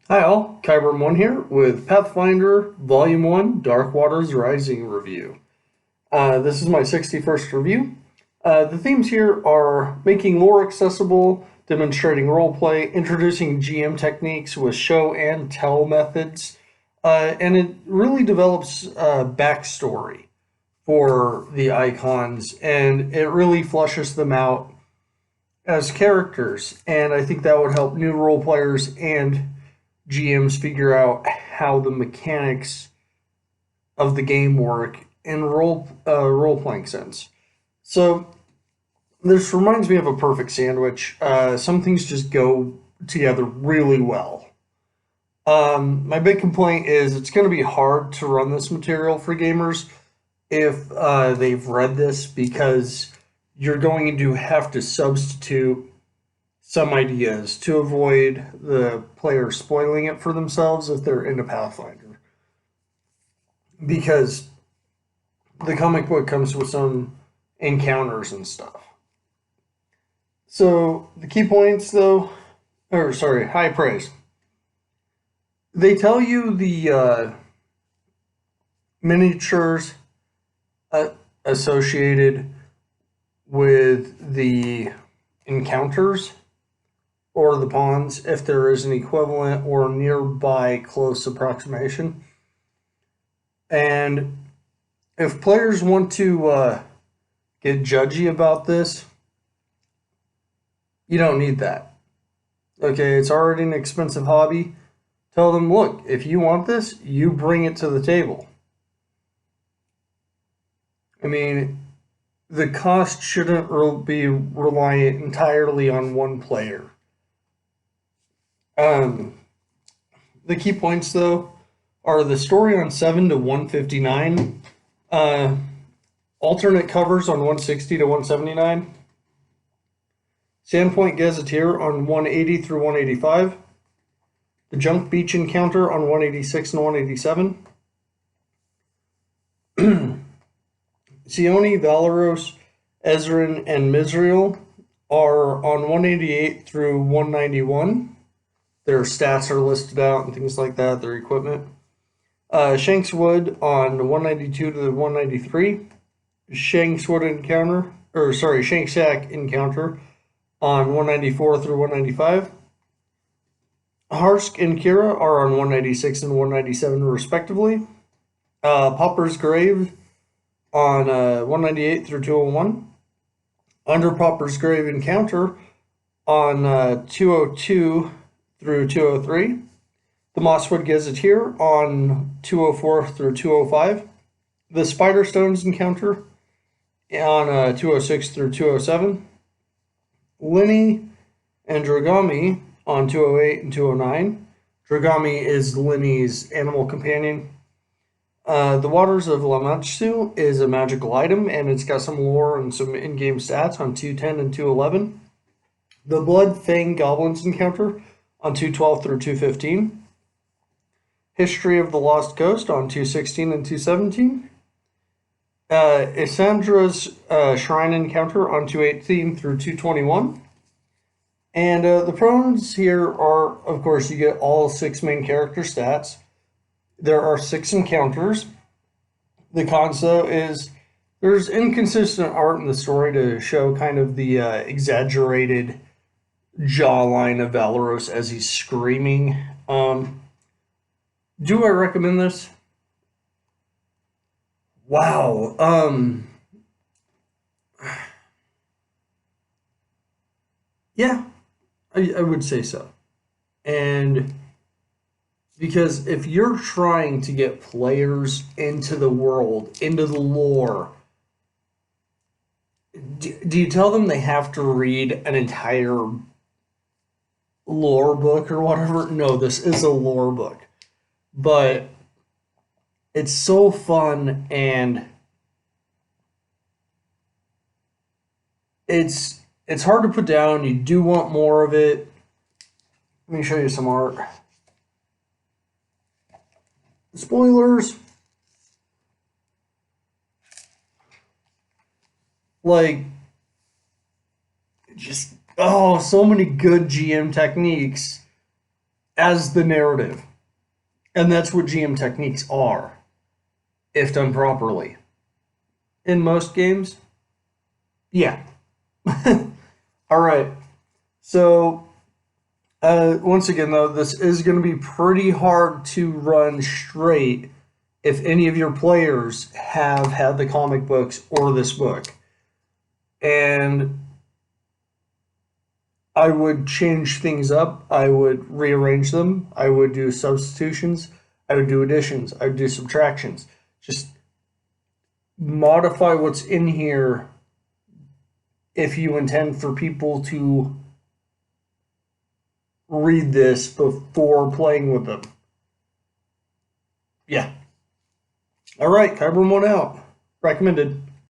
Hi all, Kyber1 here with Pathfinder Volume 1 Dark Waters Rising review. This is my 61st review. The themes here are making lore accessible, demonstrating roleplay, introducing GM techniques with show and tell methods, and it really develops backstory for the icons, and it really flushes them out as characters. And I think that would help new role players and GMs figure out how the mechanics of the game work in role playing sense. So this reminds me of a perfect sandwich. Some things just go together really well. My big complaint is it's going to be hard to run this material for gamers if they've read this because you're going to have to substitute some ideas to avoid the player spoiling it for themselves if they're into Pathfinder. Because the comic book comes with some encounters and stuff. So the key points, though, or sorry, high praise. They tell you the miniatures uh, associated with the encounters or the pawns if there is an equivalent or nearby close approximation. And if players want to get judgy about this, you don't need that. Okay, it's already an expensive hobby. Tell them, look, if you want this, you bring it to the table. I mean, the cost shouldn't be reliant entirely on one player. Um, the key points, though, are the story on 7 to 159, uh, alternate covers on 160 to 179, Sandpoint Gazetteer on 180 through 185, the Junk Beach Encounter on 186 and 187, Sione, Valeros, Ezrin, and Mizrael are on 188 through 191. Their stats are listed out and things like that, their equipment. Shanks Wood on 192 to 193. Shanks Shack Encounter on 194 through 195. Harsk and Kira are on 196 and 197 respectively. Popper's Grave on 198 through 201. Under Popper's Grave Encounter on 202 through 203. The Mosswood Gazetteer on 204 through 205. The Spider Stones Encounter on 206 through 207. Linny and Dragami on 208 and 209. Dragami is Linny's animal companion. The Waters of Lamatsu is a magical item, and it's got some lore and some in-game stats on 210 and 211. The Blood Fang Goblins Encounter on 212 through 215. History of the Lost Coast on 216 and 217. Issandra's Shrine Encounter on 218 through 221. And the pros here are, of course, you get all 6 main character stats. There are 6 encounters. The cons, though, is there's inconsistent art in the story to show kind of the exaggerated jawline of Valeros as he's screaming. Do I recommend this? Wow. Yeah, I would say so. And because if you're trying to get players into the world, into the lore, do you tell them they have to read an entire lore book or whatever? No, this is a lore book. But it's so fun and it's hard to put down. You do want more of it. Let me show you some art. Spoilers. Like, just, oh, so many good GM techniques as the narrative. And that's what GM techniques are, if done properly. In most games, yeah. All right. So, once again, though, this is going to be pretty hard to run straight if any of your players have had the comic books or this book. And I would change things up. I would rearrange them. I would do substitutions. I would do additions. I would do subtractions. Just modify what's in here if you intend for people to read this before playing with them. Yeah. All right, Kyber 1 out. Recommended.